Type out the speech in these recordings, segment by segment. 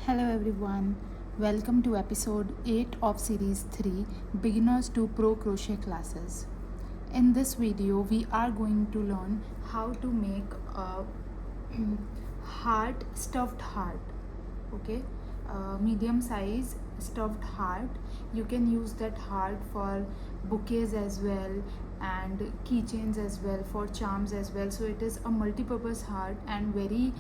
Hello everyone, welcome to episode 8 of series 3 Beginners to Pro Crochet classes. In this video we are going to learn how to make a stuffed heart. Okay, medium size stuffed heart. You can use that heart for bouquets as well and keychains as well, for charms as well. So it is a multi-purpose heart and very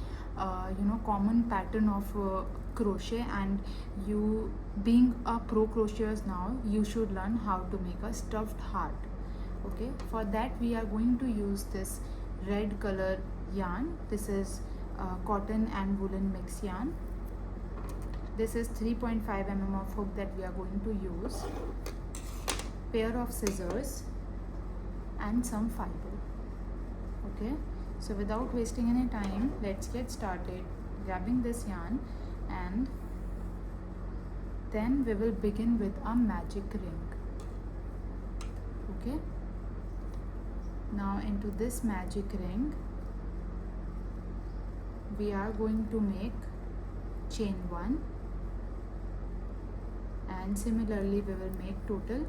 common pattern of crochet, and you being a pro crocheters now, you should learn how to make a stuffed heart. Okay, for that we are going to use this red color yarn. This is cotton and woolen mix yarn. This is 3.5 mm of hook that we are going to use, pair of scissors and some fiber. Okay, so without wasting any time, let's get started grabbing this yarn, and then we will begin with a magic ring. Okay, now into this magic ring we are going to make chain 1, and similarly we will make total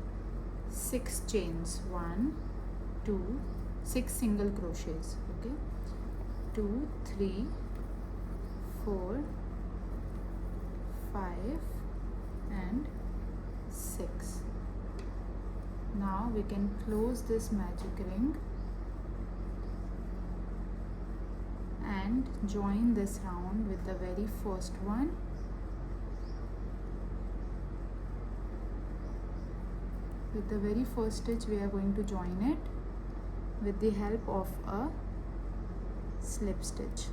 6 chains. 1 2 6 single crochets. Okay, 2 3 4 5 and 6. Now we can close this magic ring and join this round with the very first one. With the very first stitch we are going to join it with the help of a slip stitch.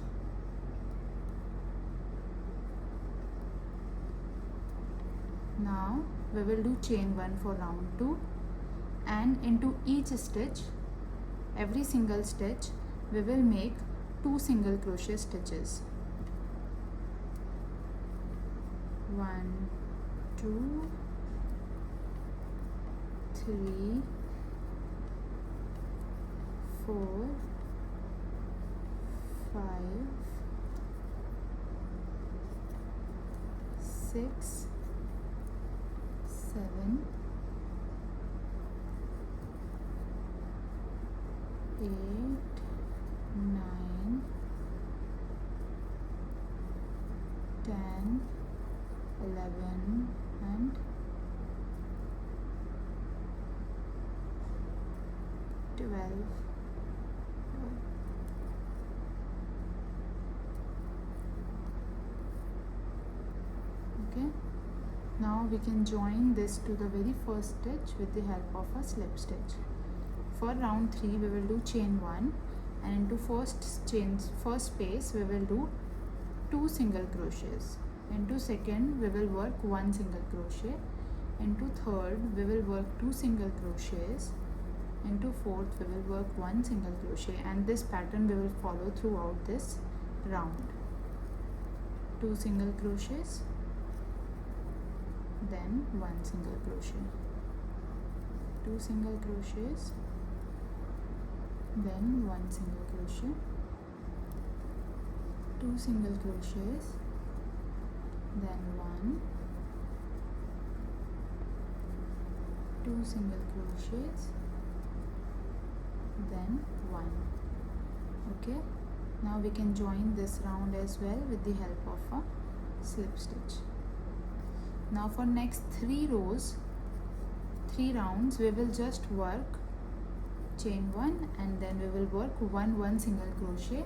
Now we will do chain 1 for round 2, and into each stitch, every single stitch, we will make 2 single crochet stitches. 1 2 3 4 5 6 7 8 9 10 11 and 12. Okay, now we can join this to the very first stitch with the help of a slip stitch. For round 3 we will do chain 1, and into first space we will do 2 single crochets. Into second we will work 1 single crochet. Into third we will work 2 single crochets. Into fourth we will work 1 single crochet, and this pattern we will follow throughout this round. 2 single crochets, then 1 single crochet, 2 single crochets, then 1 single crochet, 2 single crochets, then 1, 2 single crochets, then 1. Okay, now we can join this round as well with the help of a slip stitch. Now for next 3 rounds we will just work chain 1, and then we will work 1 single crochet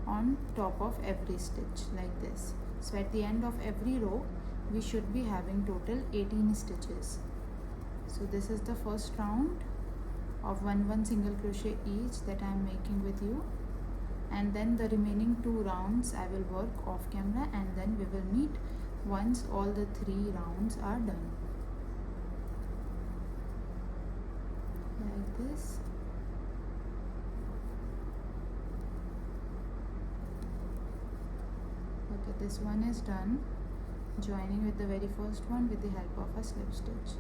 on top of every stitch like this. So at the end of every row we should be having total 18 stitches. So this is the first round of 1 single crochet each that I am making with you, and then the remaining 2 rounds I will work off camera, and then we will meet once all the 3 rounds are done. Like this. Okay, this one is done, joining with the very first one with the help of a slip stitch.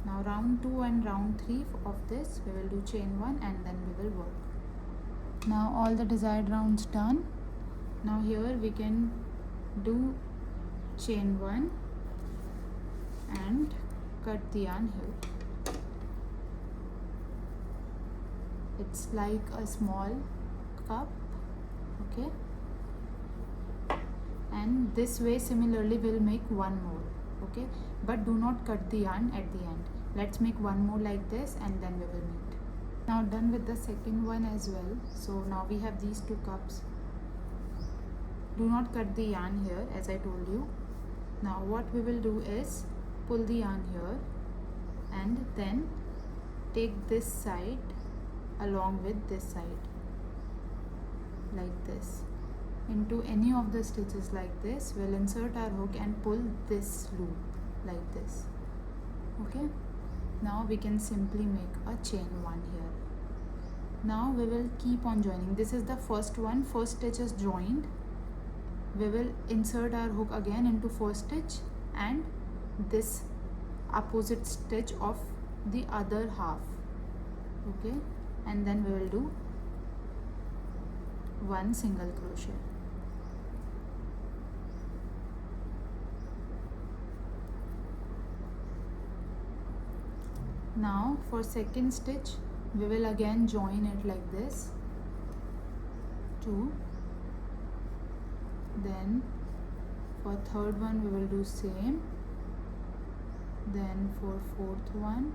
Now round 2 and round 3 of this we will do chain 1, and then we will work. Now all the desired rounds done. Now here we can do chain 1 and cut the yarn here. It's like a small cup, okay, and this way similarly we'll make one more, okay, but do not cut the yarn at the end. Let's make one more like this and then we will meet. Now done with the second one as well. So now we have these two cups. Do not cut the yarn here as I told you. Now what we will do is pull the yarn here and then take this side along with this side like this into any of the stitches like this. We'll insert our hook and pull this loop like this, okay. Now we can simply make a chain 1 here. Now we will keep on joining. This is the first one, first stitch is joined. We will insert our hook again into first stitch and this opposite stitch of the other half, okay, and then we will do one single crochet. Now for second stitch we will again join it like this, 2, then for third one we will do same, then for fourth one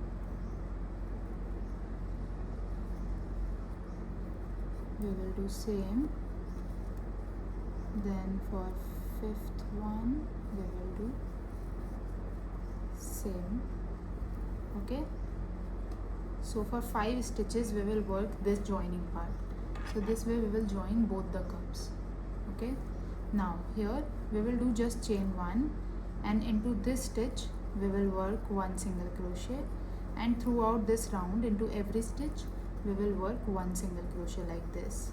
we will do same, then for fifth one we will do same, okay. So for 5 stitches we will work this joining part. So this way we will join both the cups, okay. Now here we will do just chain 1 and into this stitch we will work one single crochet, and throughout this round into every stitch we will work one single crochet like this.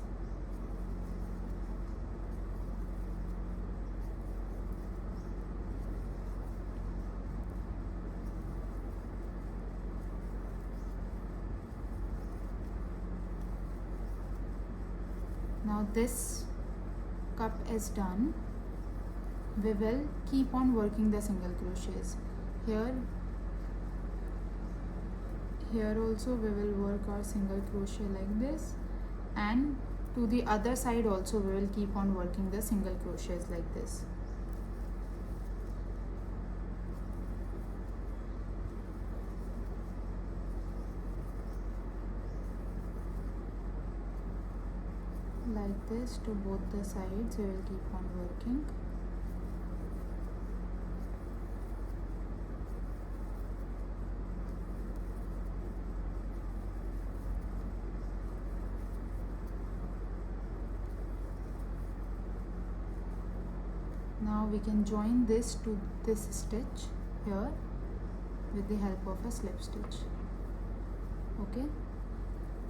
Now this cup is done. We will keep on working the single crochets. Here also we will work our single crochet like this, and to the other side also we will keep on working the single crochets like this. Like this to both the sides we will keep on working. Now we can join this to this stitch here with the help of a slip stitch, okay.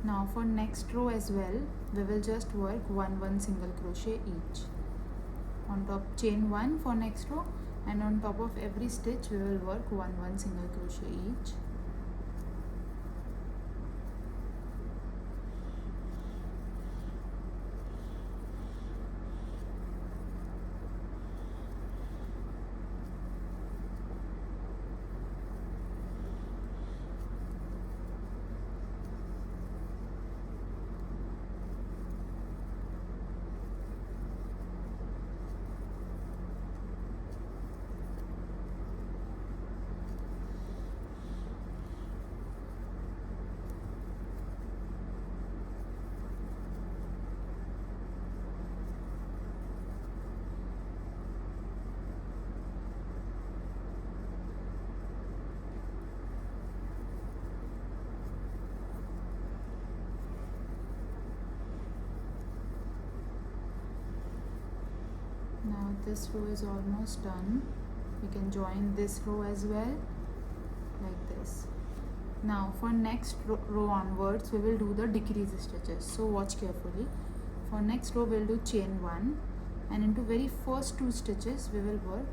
Now for next row as well we will just work one single crochet each. On top chain 1 for next row, and on top of every stitch we will work one single crochet each. Now this row is almost done. We can join this row as well like this. Now for next row onwards we will do the decrease stitches, so watch carefully. For next row we will do chain 1, and into very first 2 stitches we will work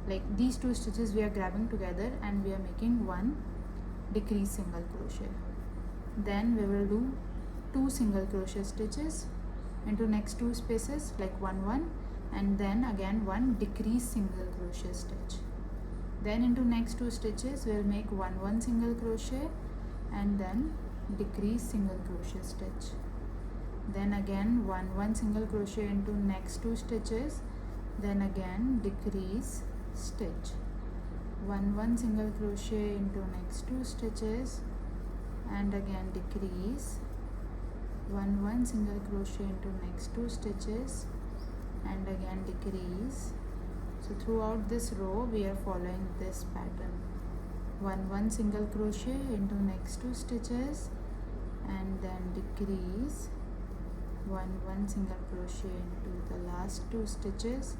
like these 2 stitches we are grabbing together and we are making one decrease single crochet. Then we will do 2 single crochet stitches into next 2 spaces like 1 and then again one decrease single crochet stitch. Then into next 2 stitches we will make one single crochet and then decrease single crochet stitch. Then again one single crochet into next 2 stitches, then again decrease stitch. One single crochet into next 2 stitches and again decrease. One single crochet into next 2 stitches and again decrease. So throughout this row we are following this pattern. One single crochet into next 2 stitches and then decrease. One single crochet into the last 2 stitches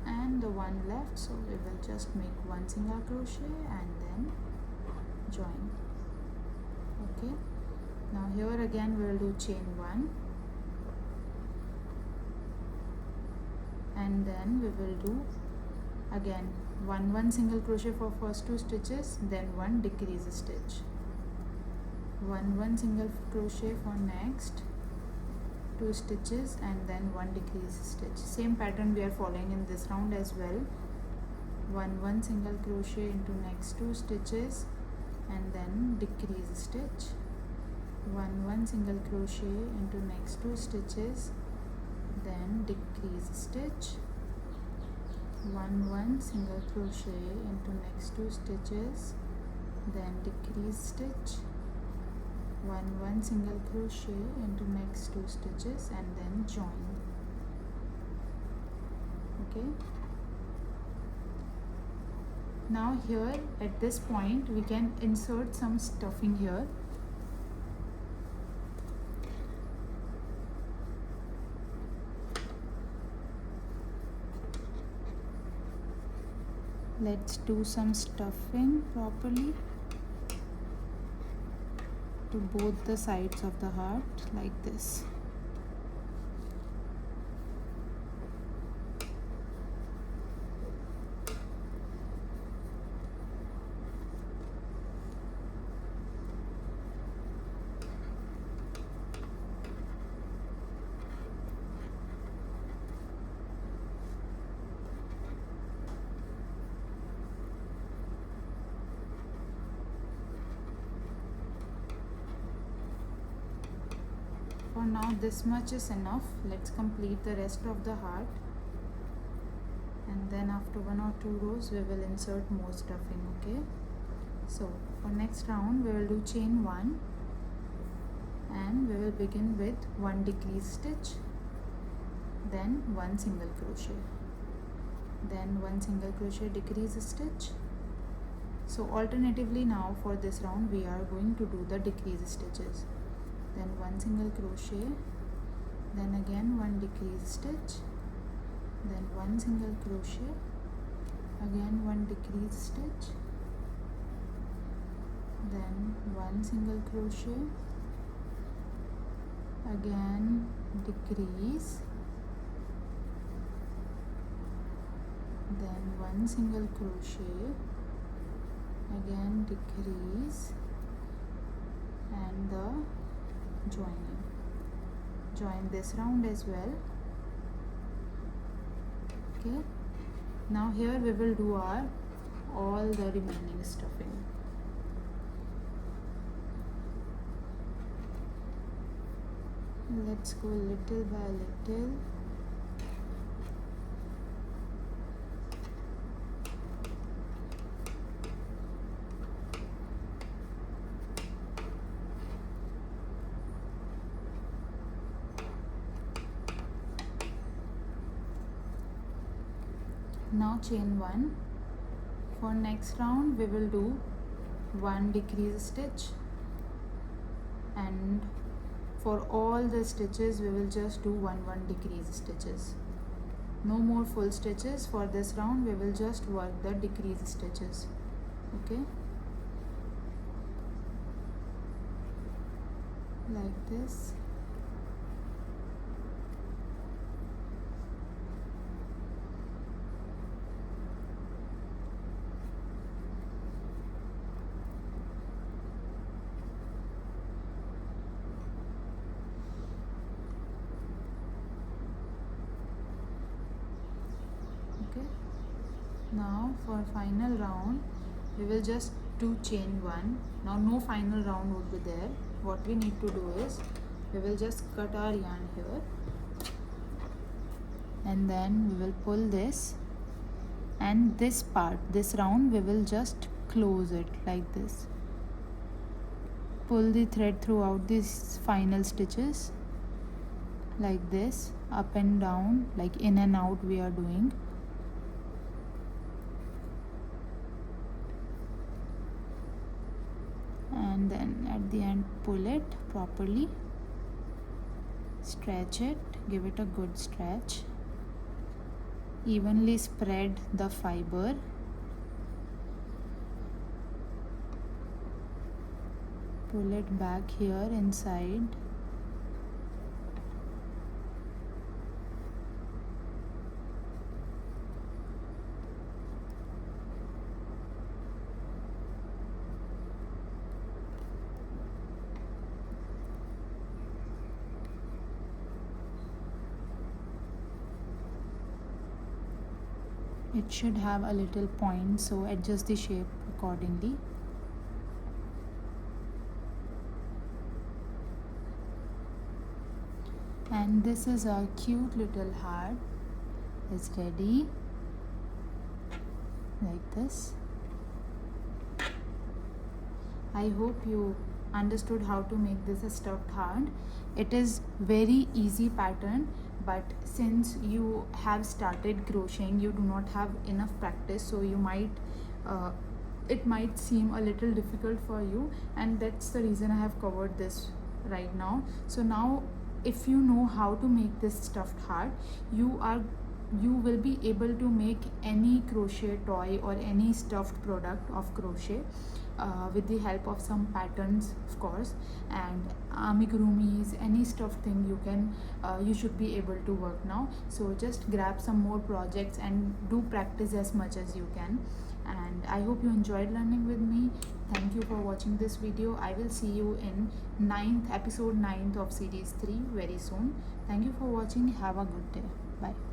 and the one left, so we will just make one single crochet and then join. Okay, now here again we will do chain 1 and then we will do again one single crochet for first 2 stitches, then one decrease stitch. One single crochet for next 2 stitches and then one decrease stitch. Same pattern we are following in this round as well. One single crochet into next 2 stitches and then decrease stitch. One single crochet into next 2 stitches, then decrease stitch. One single crochet into next 2 stitches, then decrease stitch. One single crochet into next 2 stitches and then join. Okay, now here at this point we can insert some stuffing here. Let's do some stuffing properly to both the sides of the heart like this. For now this much is enough. Let's complete the rest of the heart and then after 1 or 2 rows we will insert more stuffing. Okay, so for next round we will do chain 1 and we will begin with one decrease stitch, then one single crochet, then one single crochet decrease stitch. So alternatively now for this round we are going to do the decrease stitches. Then one single crochet, then again one decrease stitch, then one single crochet, again one decrease stitch, then one single crochet, again decrease, then one single crochet, again decrease, and the joining. Join this round as well. Okay, now here we will do our all the remaining stuffing. Let's go little by little. Now chain 1. For next round we will do one decrease stitch, and for all the stitches we will just do one decrease stitches. No more full stitches for this round. We will just work the decrease stitches. Okay, like this. Now for final round we will just do chain 1. Now no final round would be there. What we need to do is we will just cut our yarn here, and then we will pull this, and this part, this round, we will just close it like this. Pull the thread throughout these final stitches like this, up and down, like in and out we are doing. And then at the end pull it properly, stretch it, give it a good stretch, evenly spread the fiber, pull it back here inside, it should have a little point, so adjust the shape accordingly. And this is our cute little heart is ready like this. I hope you understood how to make this a stuffed heart. It is very easy pattern, but since you have started crocheting, you do not have enough practice, so you might it might seem a little difficult for you, and that's the reason I have covered this right now. So now if you know how to make this stuffed heart, you will be able to make any crochet toy or any stuffed product of crochet with the help of some patterns, of course, and amigurumis, any stuffed thing you can you should be able to work now. So just grab some more projects and do practice as much as you can. And I hope you enjoyed learning with me. Thank you for watching this video. I will see you in episode 9th of series 3 very soon. Thank you for watching. Have a good day. Bye.